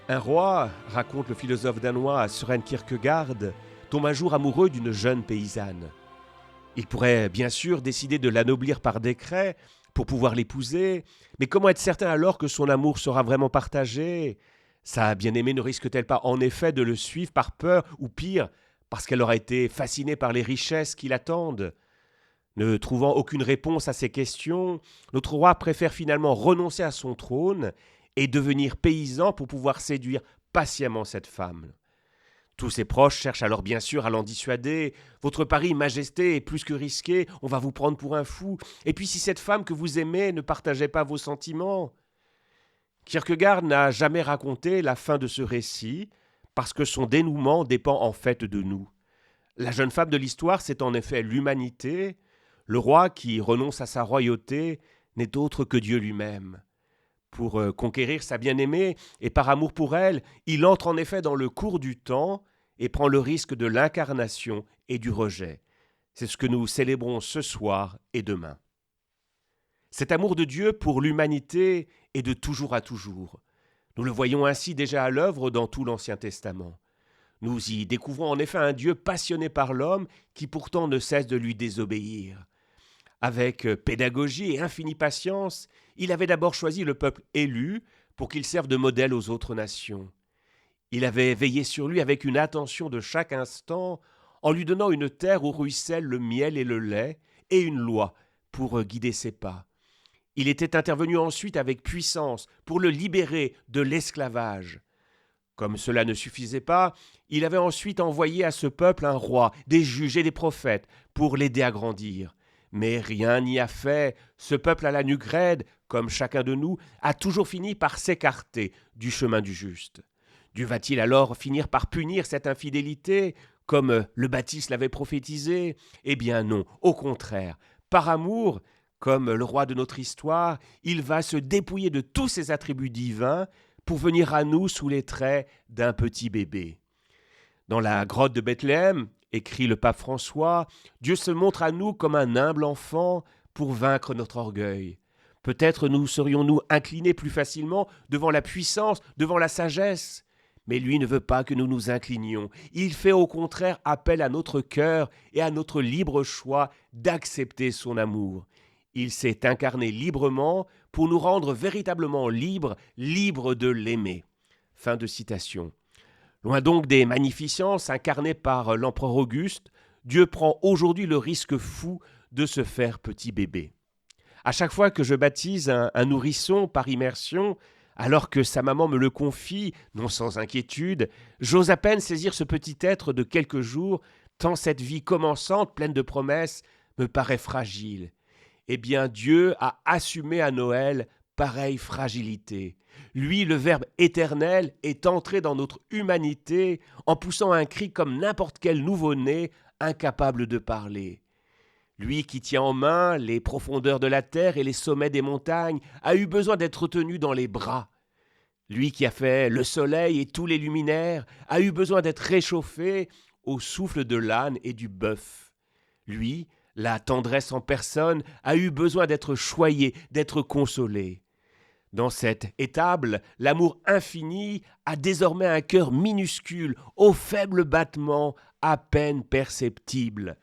Un roi, raconte le philosophe danois Søren Kierkegaard, tombe un jour amoureux d'une jeune paysanne. Il pourrait bien sûr décider de l'anoblir par décret pour pouvoir l'épouser, mais comment être certain alors que son amour sera vraiment partagé? Sa bien-aimée ne risque-t-elle pas en effet de le suivre par peur, ou pire, parce qu'elle aura été fascinée par les richesses qui l'attendent? Ne trouvant aucune réponse à ces questions, notre roi préfère finalement renoncer à son trône et devenir paysan pour pouvoir séduire patiemment cette femme. Tous ses proches cherchent alors bien sûr à l'en dissuader. Votre pari, majesté, est plus que risqué, on va vous prendre pour un fou. Et puis si cette femme que vous aimez ne partageait pas vos sentiments? Kierkegaard n'a jamais raconté la fin de ce récit, parce que son dénouement dépend en fait de nous. La jeune femme de l'histoire, c'est en effet l'humanité. Le roi qui renonce à sa royauté n'est autre que Dieu lui-même. Pour conquérir sa bien-aimée et par amour pour elle, il entre en effet dans le cours du temps et prend le risque de l'incarnation et du rejet. C'est ce que nous célébrons ce soir et demain. Cet amour de Dieu pour l'humanité est de toujours à toujours. Nous le voyons ainsi déjà à l'œuvre dans tout l'Ancien Testament. Nous y découvrons en effet un Dieu passionné par l'homme qui pourtant ne cesse de lui désobéir. Avec pédagogie et infinie patience, il avait d'abord choisi le peuple élu pour qu'il serve de modèle aux autres nations. Il avait veillé sur lui avec une attention de chaque instant, en lui donnant une terre où ruissellent le miel et le lait, et une loi pour guider ses pas. Il était intervenu ensuite avec puissance pour le libérer de l'esclavage. Comme cela ne suffisait pas, il avait ensuite envoyé à ce peuple un roi, des juges et des prophètes pour l'aider à grandir. Mais rien n'y a fait, ce peuple à la nuque raide, comme chacun de nous, a toujours fini par s'écarter du chemin du juste. Dieu va-t-il alors finir par punir cette infidélité, comme le Baptiste l'avait prophétisé? Eh bien non, au contraire, par amour, comme le roi de notre histoire, il va se dépouiller de tous ses attributs divins pour venir à nous sous les traits d'un petit bébé. Dans la grotte de Bethléem, écrit le pape François, Dieu se montre à nous comme un humble enfant pour vaincre notre orgueil. Peut-être nous serions-nous inclinés plus facilement devant la puissance, devant la sagesse. Mais lui ne veut pas que nous nous inclinions. Il fait au contraire appel à notre cœur et à notre libre choix d'accepter son amour. Il s'est incarné librement pour nous rendre véritablement libres, libres de l'aimer. Fin de citation. Loin donc des magnificences incarnées par l'empereur Auguste, Dieu prend aujourd'hui le risque fou de se faire petit bébé. À chaque fois que je baptise un nourrisson par immersion, alors que sa maman me le confie, non sans inquiétude, j'ose à peine saisir ce petit être de quelques jours, tant cette vie commençante, pleine de promesses, me paraît fragile. Eh bien, Dieu a assumé à Noël pareille fragilité. Lui, le Verbe éternel, est entré dans notre humanité en poussant un cri comme n'importe quel nouveau-né, incapable de parler. Lui qui tient en main les profondeurs de la terre et les sommets des montagnes a eu besoin d'être tenu dans les bras. Lui qui a fait le soleil et tous les luminaires a eu besoin d'être réchauffé au souffle de l'âne et du bœuf. Lui, la tendresse en personne, a eu besoin d'être choyé, d'être consolé. Dans cette étable, l'amour infini a désormais un cœur minuscule, au faible battement, à peine perceptible.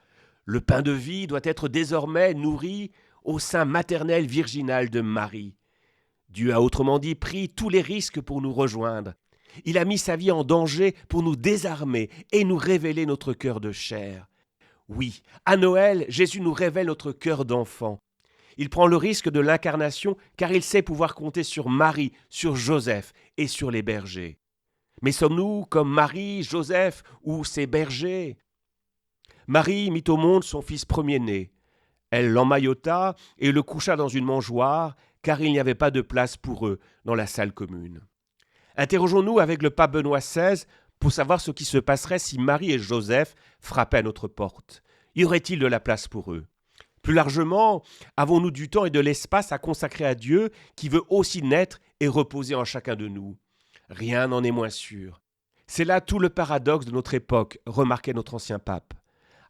Le pain de vie doit être désormais nourri au sein maternel virginal de Marie. Dieu a autrement dit pris tous les risques pour nous rejoindre. Il a mis sa vie en danger pour nous désarmer et nous révéler notre cœur de chair. Oui, à Noël, Jésus nous révèle notre cœur d'enfant. Il prend le risque de l'incarnation car il sait pouvoir compter sur Marie, sur Joseph et sur les bergers. Mais sommes-nous comme Marie, Joseph ou ces bergers? Marie mit au monde son fils premier-né. Elle l'emmaillota et le coucha dans une mangeoire car il n'y avait pas de place pour eux dans la salle commune. Interrogeons-nous avec le pape Benoît XVI pour savoir ce qui se passerait si Marie et Joseph frappaient à notre porte. Y aurait-il de la place pour eux? Plus largement, avons-nous du temps et de l'espace à consacrer à Dieu qui veut aussi naître et reposer en chacun de nous? Rien n'en est moins sûr. C'est là tout le paradoxe de notre époque, remarquait notre ancien pape.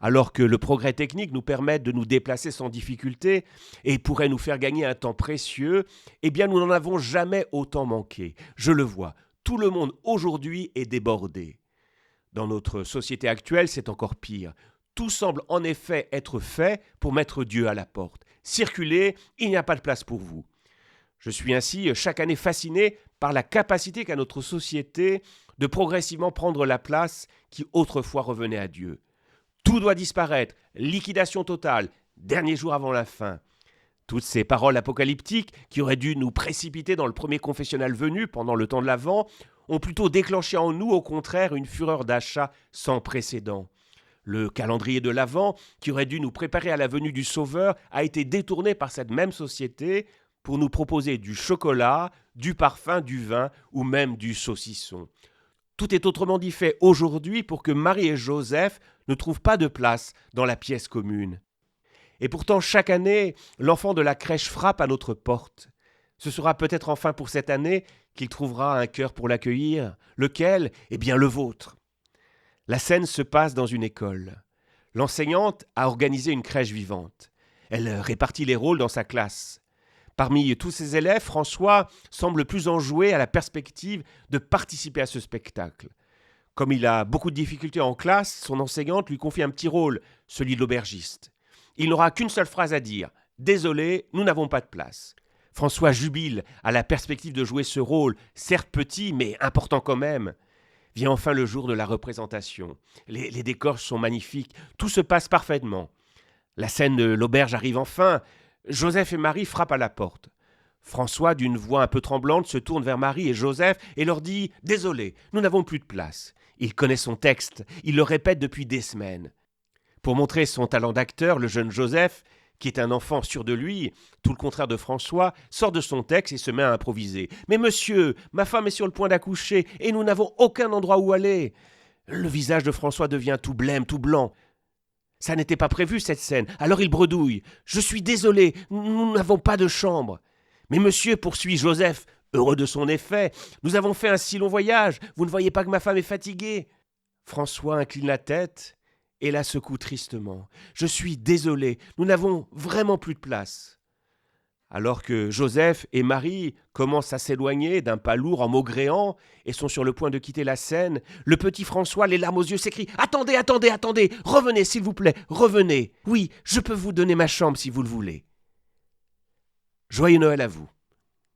Alors que le progrès technique nous permet de nous déplacer sans difficulté et pourrait nous faire gagner un temps précieux, eh bien nous n'en avons jamais autant manqué. Je le vois, Tout le monde aujourd'hui est débordé. Dans notre société actuelle, c'est encore pire. Tout semble en effet être fait pour mettre Dieu à la porte. Circulez, il n'y a pas de place pour vous. Je suis ainsi chaque année fasciné par la capacité qu'a notre société de progressivement prendre la place qui autrefois revenait à Dieu. Tout doit disparaître, liquidation totale, dernier jour avant la fin. Toutes ces paroles apocalyptiques qui auraient dû nous précipiter dans le premier confessionnal venu pendant le temps de l'Avent ont plutôt déclenché en nous, au contraire, une fureur d'achat sans précédent. Le calendrier de l'Avent, qui aurait dû nous préparer à la venue du Sauveur, a été détourné par cette même société pour nous proposer du chocolat, du parfum, du vin ou même du saucisson. Tout est autrement dit fait aujourd'hui pour que Marie et Joseph ne trouvent pas de place dans la pièce commune. Et pourtant, chaque année, l'enfant de la crèche frappe à notre porte. Ce sera peut-être enfin pour cette année qu'il trouvera un cœur pour l'accueillir. Lequel ? Eh bien, le vôtre. La scène se passe dans une école. L'enseignante a organisé une crèche vivante. Elle répartit les rôles dans sa classe. Parmi tous ses élèves, François semble plus enjoué à la perspective de participer à ce spectacle. Comme il a beaucoup de difficultés en classe, son enseignante lui confie un petit rôle, celui de l'aubergiste. Il n'aura qu'une seule phrase à dire. « Désolé, nous n'avons pas de place ». François jubile à la perspective de jouer ce rôle, certes petit, mais important quand même. Vient enfin le jour de la représentation. Les décors sont magnifiques, tout se passe parfaitement. La scène de l'auberge arrive enfin. Joseph et Marie frappent à la porte. François, d'une voix un peu tremblante, se tourne vers Marie et Joseph et leur dit « Désolé, nous n'avons plus de place ». Il connaît son texte, il le répète depuis des semaines. Pour montrer son talent d'acteur, le jeune Joseph, qui est un enfant sûr de lui, tout le contraire de François, sort de son texte et se met à improviser. « Mais monsieur, ma femme est sur le point d'accoucher et nous n'avons aucun endroit où aller !» Le visage de François devient tout blême, tout blanc. Ça n'était pas prévu, cette scène. Alors il bredouille. « Je suis désolé, nous n'avons pas de chambre. »« Mais monsieur, poursuit Joseph, heureux de son effet, nous avons fait un si long voyage, vous ne voyez pas que ma femme est fatiguée ?» François incline la tête et la secoue tristement. « Je suis désolé, nous n'avons vraiment plus de place. » Alors que Joseph et Marie commencent à s'éloigner d'un pas lourd en maugréant et sont sur le point de quitter la scène, le petit François, les larmes aux yeux, s'écrie « Attendez, attendez, attendez, revenez s'il vous plaît, revenez. Oui, je peux vous donner ma chambre si vous le voulez. » Joyeux Noël à vous.